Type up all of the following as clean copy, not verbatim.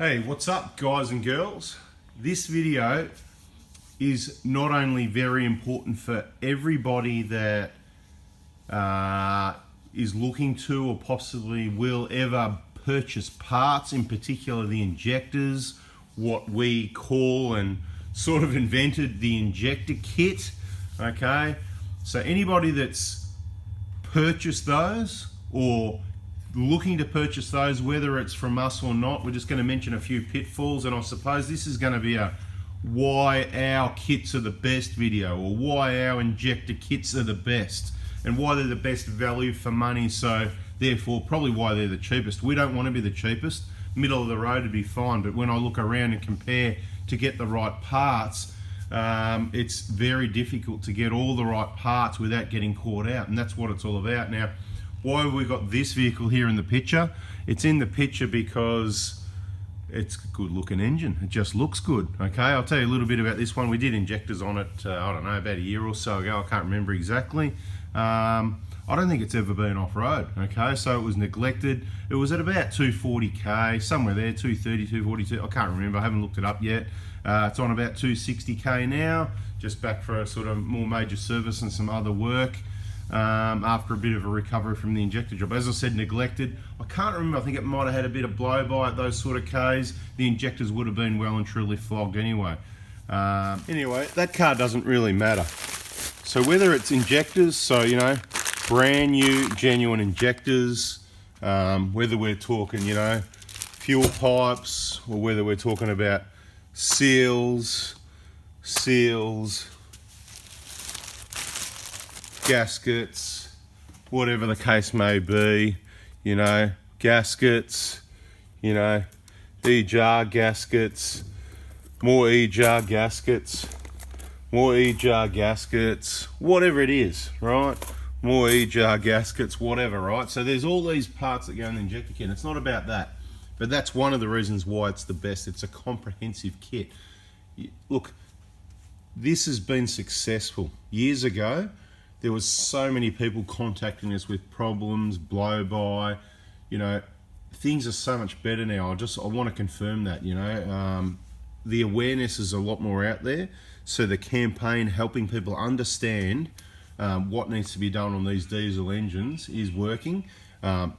Hey, what's up guys and girls? This video is not only very important for everybody that is looking to or possibly will ever purchase parts, in particular the injectors, what we call and sort of invented the injector kit, okay? So anybody that's purchased those or looking to purchase those, whether it's from us or not, we're just going to mention a few pitfalls, and I suppose this is going to be a why our kits are the best video, or why our injector kits are the best and why they're the best value for money, so therefore probably why they're the cheapest. We don't want to be the cheapest, middle of the road would be fine, but when I look around and compare to get the right parts, it's very difficult to get all the right parts without getting caught out, and that's what it's all about. Now, why have we got this vehicle here in the picture? It's in the picture because it's a good looking engine. It just looks good, okay? I'll tell you a little bit about this one. We did injectors on it, I don't know, about a year or so ago. I can't remember exactly. I don't think it's ever been off-road, okay? So it was neglected. It was at about 240K, somewhere there, 230, 242. I can't remember, I haven't looked it up yet. It's on about 260K now, just back for a sort of more major service and some other work. After a bit of a recovery from the injector job. As I said, neglected. I can't remember, I think it might have had a bit of blow-by at those sort of Ks. The injectors would have been well and truly flogged anyway. Anyway, that car doesn't really matter. So whether it's injectors, so you know, brand new, genuine injectors, whether we're talking, you know, fuel pipes, or whether we're talking about seals, gaskets, whatever the case may be, you know, gaskets, you know, E-jar gaskets, more E-jar gaskets, more E-jar gaskets, whatever it is, right? More E-jar gaskets, whatever, right? So there's all these parts that go in the injector kit. It's not about that, but that's one of the reasons why it's the best. It's a comprehensive kit. Look, this has been successful. Years ago, there was so many people contacting us with problems, blow-by, you know, things are so much better now. I want to confirm that, you know, the awareness is a lot more out there. So the campaign helping people understand what needs to be done on these diesel engines is working.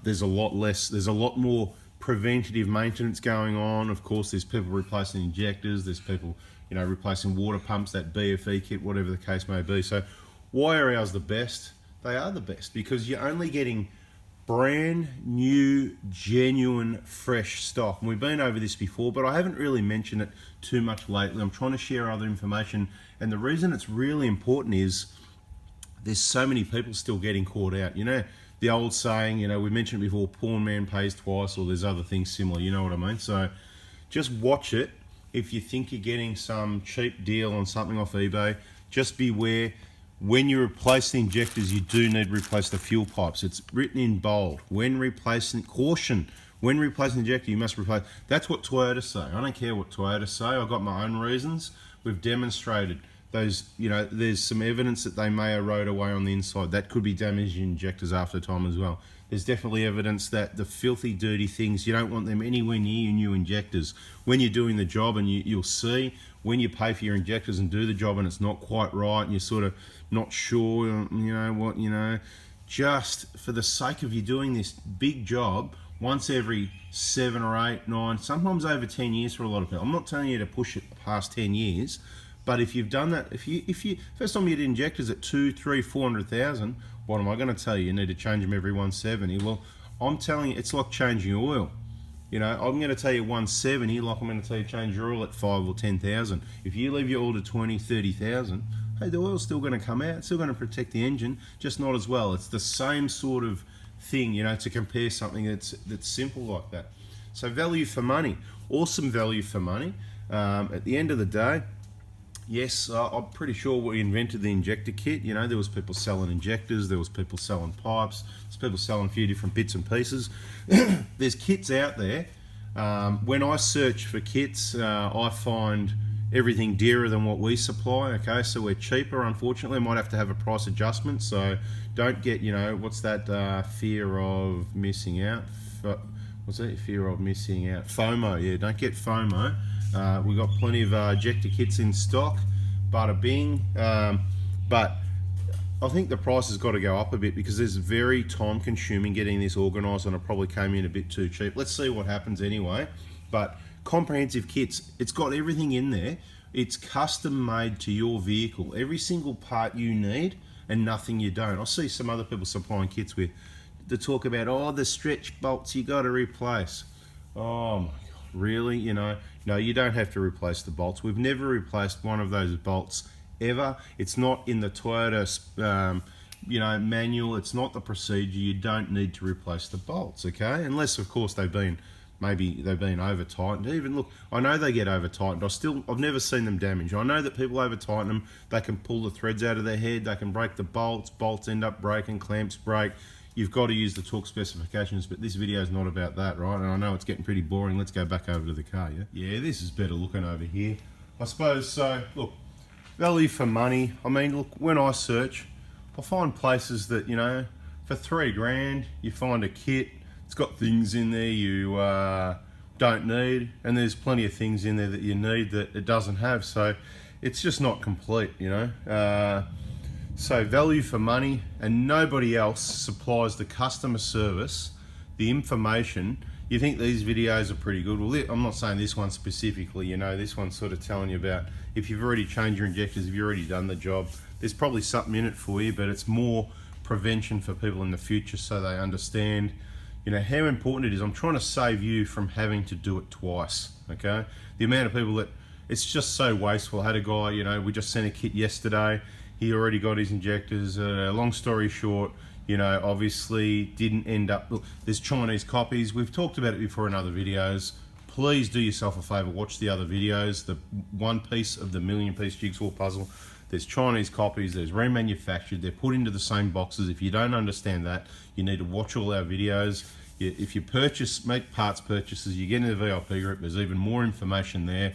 There's a lot more preventative maintenance going on. Of course, there's people replacing injectors, there's people, you know, replacing water pumps, that BFE kit, whatever the case may be. So why are ours the best? They are the best because you're only getting brand new, genuine, fresh stock. And we've been over this before, but I haven't really mentioned it too much lately. I'm trying to share other information. And the reason it's really important is there's so many people still getting caught out. You know, the old saying, you know, we mentioned it before, pawn man pays twice, or there's other things similar, you know what I mean? So just watch it. If you think you're getting some cheap deal on something off eBay, just beware. When you replace the injectors, you do need to replace the fuel pipes. It's written in bold. When replacing, caution, when replacing the injector, you must replace. That's what Toyota say. I don't care what Toyota say. I've got my own reasons. We've demonstrated those, you know, there's some evidence that they may erode away on the inside. That could be damaging injectors after time as well. There's definitely evidence that the filthy, dirty things, you don't want them anywhere near your new injectors. When you're doing the job, and you'll see, when you pay for your injectors and do the job and it's not quite right and you're sort of not sure, you know what, you know, just for the sake of you doing this big job once every 7 or 8, 9, sometimes over 10 years for a lot of people. I'm not telling you to push it past 10 years, but if you've done that, if you first time you did injectors at 2, 3, 400,000, what am I going to tell you? You need to change them every 170. Well, I'm telling you, it's like changing oil. You know, I'm going to tell you 170, like I'm going to tell you change your oil at 5 or 10,000. If you leave your oil to 20, 30,000, hey, the oil's still going to come out, it's still going to protect the engine, just not as well. It's the same sort of thing, you know, to compare something that's simple like that. So value for money, awesome value for money. At the end of the day, yes, I'm pretty sure we invented the injector kit. You know, there was people selling injectors, there was people selling pipes, there's people selling a few different bits and pieces. There's kits out there. When I search for kits, I find everything dearer than what we supply. Okay, so we're cheaper, unfortunately. Might have to have a price adjustment, so don't get, you know, what's that fear of missing out? What's that? Fear of missing out. FOMO, yeah, don't get FOMO. We've got plenty of ejector kits in stock, bada bing. But I think the price has got to go up a bit because it's very time consuming getting this organised, and it probably came in a bit too cheap. Let's see what happens anyway. But comprehensive kits, it's got everything in there. It's custom made to your vehicle. Every single part you need and nothing you don't. I see some other people supplying kits with to talk about, oh, the stretch bolts you got to replace. Oh my God, really? You know, no, you don't have to replace the bolts. We've never replaced one of those bolts ever. It's not in the Toyota manual. It's not the procedure. You don't need to replace the bolts, okay? Unless of course they've been over tightened. Even look, I know they get over tightened. I've never seen them damaged. I know that people over tighten them. They can pull the threads out of their head. They can break the bolts end up breaking, clamps break. You've got to use the torque specifications, but this video is not about that, right? And I know it's getting pretty boring. Let's go back over to the car, yeah? Yeah, this is better looking over here, I suppose. So look, value for money. I mean, look, when I search, I find places that, you know, for $3 you find a kit. It's got things in there you don't need, and there's plenty of things in there that you need that it doesn't have. So it's just not complete, you know. So value for money, and nobody else supplies the customer service, the information. You think these videos are pretty good. Well, I'm not saying this one specifically, you know, this one's sort of telling you about if you've already changed your injectors, if you've already done the job, there's probably something in it for you, but it's more prevention for people in the future so they understand, you know, how important it is. I'm trying to save you from having to do it twice, okay? The amount of people that, it's just so wasteful. I had a guy, you know, we just sent a kit yesterday. He already got his injectors. Long story short, you know, obviously didn't end up, look, there's Chinese copies. We've talked about it before in other videos. Please do yourself a favor, watch the other videos. The one piece of the million-piece jigsaw puzzle. There's Chinese copies, there's remanufactured, they're put into the same boxes. If you don't understand that, you need to watch all our videos. If you make parts purchases, you get into the VIP group, there's even more information there.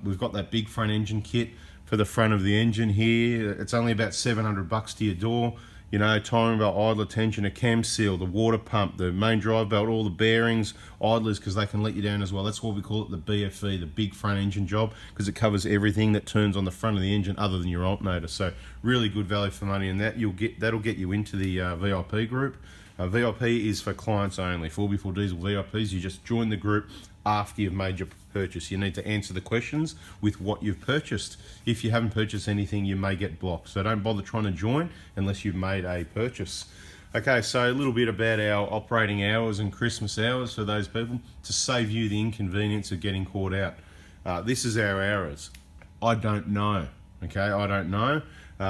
We've got that big front engine kit for the front of the engine here. It's only about $700 to your door. You know, timing belt, idler tension, a cam seal, the water pump, the main drive belt, all the bearings, idlers, because they can let you down as well. That's why we call it the BFE, the big front engine job, because it covers everything that turns on the front of the engine other than your alternator. So really good value for money, and that'll get you into the VIP group. VIP is for clients only. 4x4 Diesel VIPs, you just join the group after you've made your purchase. You need to answer the questions with what you've purchased. If you haven't purchased anything, you may get blocked. So don't bother trying to join unless you've made a purchase. Okay, so a little bit about our operating hours and Christmas hours for those people to save you the inconvenience of getting caught out. This is our hours. I don't know, okay, I don't know.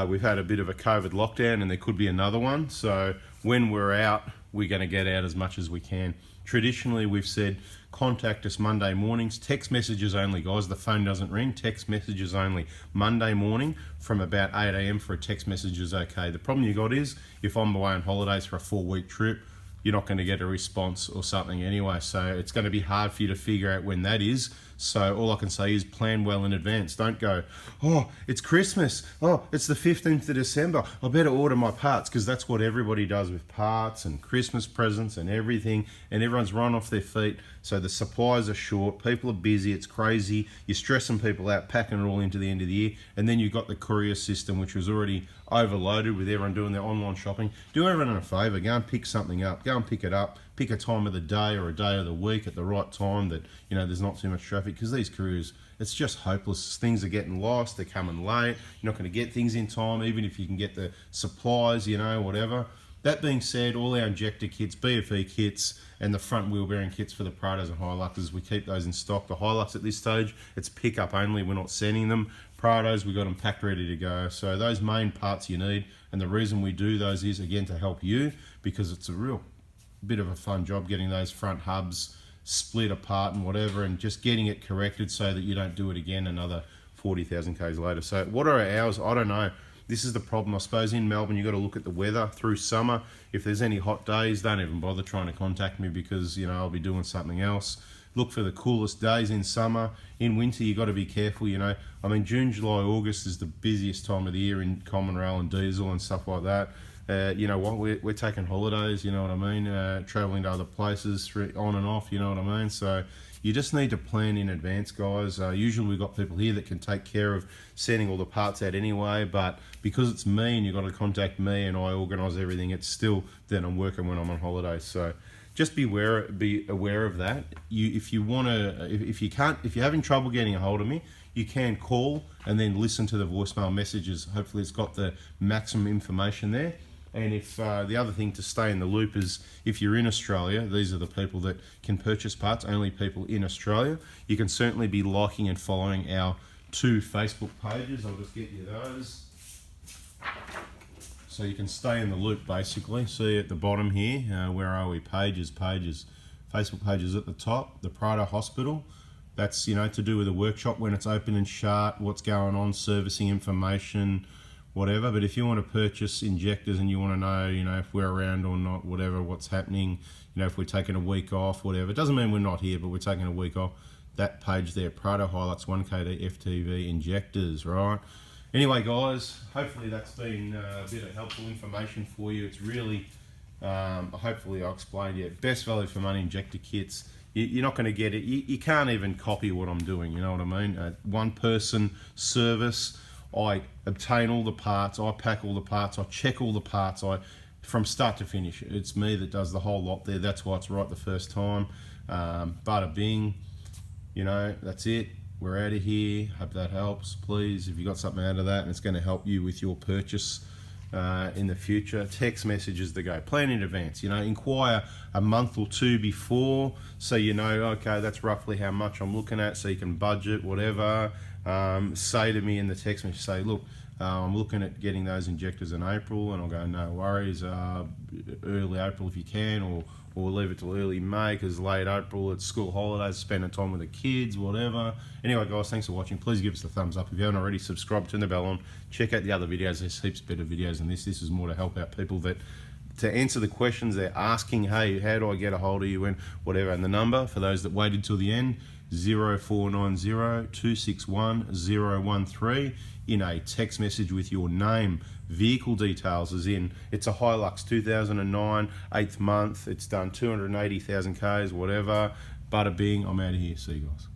We've had a bit of a COVID lockdown and there could be another one. So when we're out, we're gonna get out as much as we can. Traditionally, we've said, contact us Monday mornings, text messages only, guys. The phone doesn't ring, text messages only. Monday morning from about 8 AM for a text message is okay. The problem you got is, if I'm away on holidays for a 4-week trip, you're not going to get a response or something anyway. So it's going to be hard for you to figure out when that is. So all I can say is plan well in advance. Don't go, oh, it's Christmas. Oh, it's the 15th of December. I better order my parts, because that's what everybody does with parts and Christmas presents and everything. And everyone's run off their feet. So the supplies are short. People are busy. It's crazy. You're stressing people out, packing it all into the end of the year. And then you've got the courier system, which was already overloaded with everyone doing their online shopping. Do everyone a favor. Go and pick something up. Go and pick it up. Pick a time of the day or a day of the week at the right time that, you know, there's not too much traffic, because these couriers, it's just hopeless. Things are getting lost. They're coming late. You're not going to get things in time, even if you can get the supplies, you know, whatever. That being said, all our injector kits, BFE kits, and the front wheel bearing kits for the Prados and Hiluxes, we keep those in stock. The Hilux at this stage, it's pickup only. We're not sending them. Prados, we got them packed ready to go. So those main parts you need, and the reason we do those is, again, to help you, because it's a real bit of a fun job getting those front hubs split apart and whatever, and just getting it corrected so that you don't do it again another 40,000 k's later. So what are our hours? I don't know. This is the problem, I suppose. In Melbourne, you've got to look at the weather through summer. If there's any hot days, don't even bother trying to contact me, because, you know, I'll be doing something else. Look for the coolest days in summer. In winter, you've got to be careful, you know. I mean, June, July, August is the busiest time of the year in common rail and diesel and stuff like that. You know what, we're taking holidays, you know what I mean, traveling to other places on and off, you know what I mean. So you just need to plan in advance, guys. Usually we've got people here that can take care of sending all the parts out anyway, but because it's me and you've got to contact me and I organise everything, it's still that I'm working when I'm on holiday. So just be aware of that. If you're having trouble getting a hold of me, you can call and then listen to the voicemail messages. Hopefully it's got the maximum information there. And if the other thing to stay in the loop is if you're in Australia, these are the people that can purchase parts, only people in Australia. You can certainly be liking and following our 2 Facebook pages. I'll just get you those. So you can stay in the loop basically. See at the bottom here, where are we? Pages. Facebook pages at the top, the Prado Hospital. That's, you know, to do with the workshop, when it's open and shut, what's going on, servicing information, whatever. But if you want to purchase injectors and you want to know, you know, if we're around or not, whatever, what's happening, you know, if we're taking a week off, whatever. It doesn't mean we're not here, but we're taking a week off. That page there, Prado Hilux 1KD FTV injectors, right? Anyway, guys, hopefully that's been a bit of helpful information for you. It's really, hopefully I explained to you, best value for money injector kits. You're not going to get it. You can't even copy what I'm doing, you know what I mean? One person service. I obtain all the parts, I pack all the parts, I check all the parts, from start to finish. It's me that does the whole lot there. That's why it's right the first time. Bada bing, you know, that's it. We're out of here. Hope that helps. Please, if you got something out of that and it's going to help you with your purchase in the future, text messages to go. Plan in advance, you know, inquire a month or 2 before so you know, okay, that's roughly how much I'm looking at, so you can budget, whatever. Say to me in the text message, say, look, I'm looking at getting those injectors in April, and I'll go, no worries, early April if you can, or we'll leave it till early May because late April it's school holidays, spending time with the kids, whatever. Anyway, guys, thanks for watching. Please give us a thumbs up. If you haven't already, subscribe, turn the bell on, check out the other videos. There's heaps better videos than this. This is more to help out people to answer the questions they're asking. Hey, how do I get a hold of you and whatever? And the number for those that waited till the end, 0490 261 013 in a text message with your name, vehicle details as in, it's a Hilux 2009, 8th month, it's done 280,000 Ks, whatever. Bada bing, I'm out of here. See you guys.